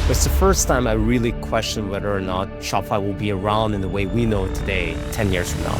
It's the first time I really questioned whether or not Shopify will be around in the way we know it today 10 years from now.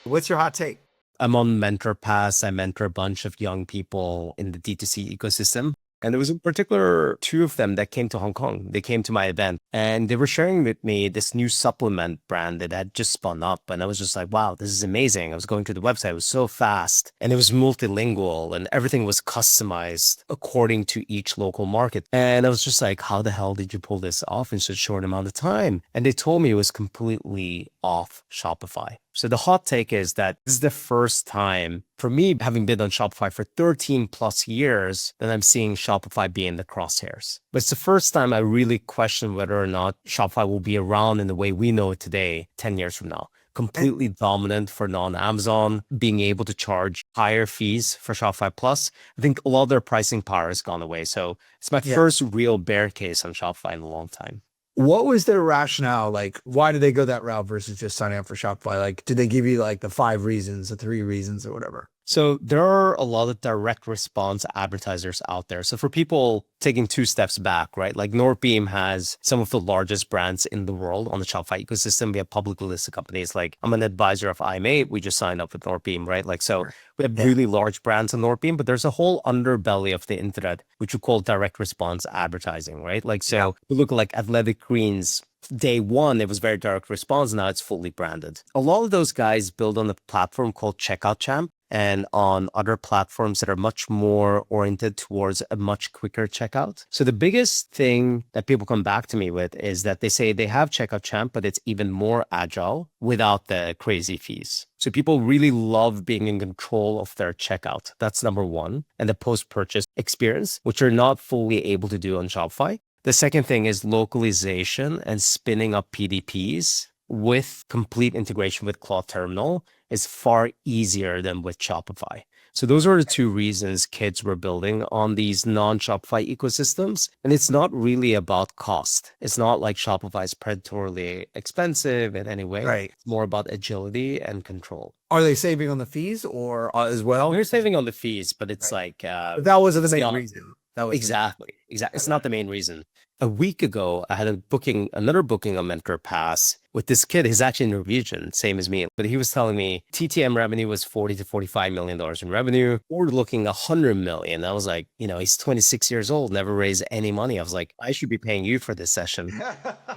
What's your hot take? I'm on Mentor Pass. I mentor a bunch of young people in the D2C ecosystem. And there was in particular two of them that came to Hong Kong. They came to my event and they were sharing with me this new supplement brand that had just spun up. And I was just like, wow, this is amazing. I was going to the website. It was so fast and it was multilingual and everything was customized according to each local market. And I was just like, how the hell did you pull this off in such a short amount of time? And they told me it was completely off Shopify. So the hot take is that this is the first time for me, having been on Shopify for 13 plus years, that I'm seeing Shopify be in the crosshairs. But it's the first time I really question whether or not Shopify will be around in the way we know it today 10 years from now. Completely dominant for non-Amazon, being able to charge higher fees for Shopify Plus. I think a lot of their pricing power has gone away. So it's my first real bear case on Shopify in a long time. What was their rationale? Like, why did they go that route versus just signing up for Shopify? Like, did they give you like the 5 reasons, the 3 reasons or whatever? So there are a lot of direct response advertisers out there. So for people taking 2 steps back, right? Like Northbeam has some of the largest brands in the world on the Shopify ecosystem. We have publicly listed companies. Like I'm an advisor of IM8. We just signed up with Northbeam, right? Like, so we have really large brands on Northbeam, but there's a whole underbelly of the internet, which we call direct response advertising, right? Like, so we look at like Athletic Greens. Day one, it was very direct response. Now it's fully branded. A lot of those guys build on a platform called Checkout Champ and on other platforms that are much more oriented towards a much quicker checkout. So the biggest thing that people come back to me with is that they say they have Checkout Champ, but it's even more agile without the crazy fees. So people really love being in control of their checkout. That's number one. And the post-purchase experience, which you're not fully able to do on Shopify. The second thing is localization and spinning up PDPs with complete integration with Cloud Terminal is far easier than with Shopify. So those are the 2 reasons kids were building on these non-Shopify ecosystems. And it's not really about cost. It's not like Shopify is predatorily expensive in any way. Right. It's more about agility and control. Are they saving on the fees or as well? We're saving on the fees, but it's like... But that wasn't the main reason. That was Exactly. It's not the main reason. A week ago, I had another booking on Mentor Pass with this kid. He's actually Norwegian, same as me. But he was telling me TTM revenue was $40 to $45 million in revenue. We're looking $100 million. I was like, he's 26 years old, never raised any money. I was like, I should be paying you for this session.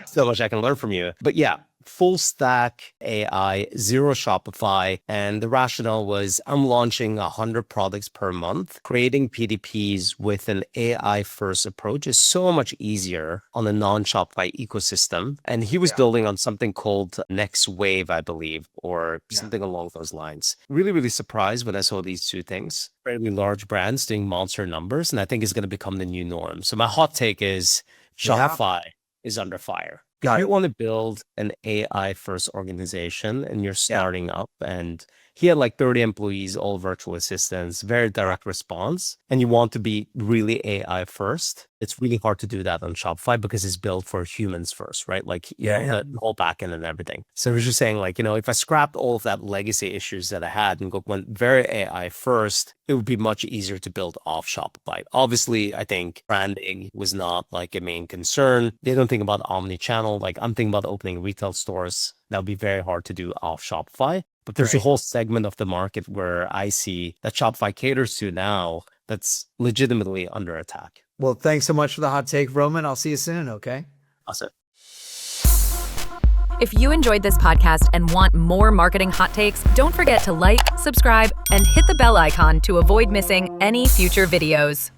So much I can learn from you. But yeah, full stack AI, 0 Shopify. And the rationale was I'm launching 100 products per month. Creating PDPs with an AI first approach is so much easier on a non-Shopify ecosystem. And he was building on something called Next Wave, I believe, or something along those lines. Really, really surprised when I saw these 2 things. Fairly large brands doing monster numbers. And I think it's going to become the new norm. So my hot take is Shopify is under fire. If you want to build an AI first organization and you're starting up, and he had like 30 employees, all virtual assistants, very direct response, and you want to be really AI first, it's really hard to do that on Shopify because it's built for humans first, right? Like the whole backend and everything. So I was just saying, like, if I scrapped all of that legacy issues that I had and went very AI first, it would be much easier to build off Shopify. Obviously, I think branding was not like a main concern. They don't think about omni-channel. Like I'm thinking about opening retail stores. That would be very hard to do off Shopify. But there's a whole segment of the market where I see that Shopify caters to now that's legitimately under attack. Well, thanks so much for the hot take, Roman. I'll see you soon, okay? Awesome. If you enjoyed this podcast and want more marketing hot takes, don't forget to like, subscribe, and hit the bell icon to avoid missing any future videos.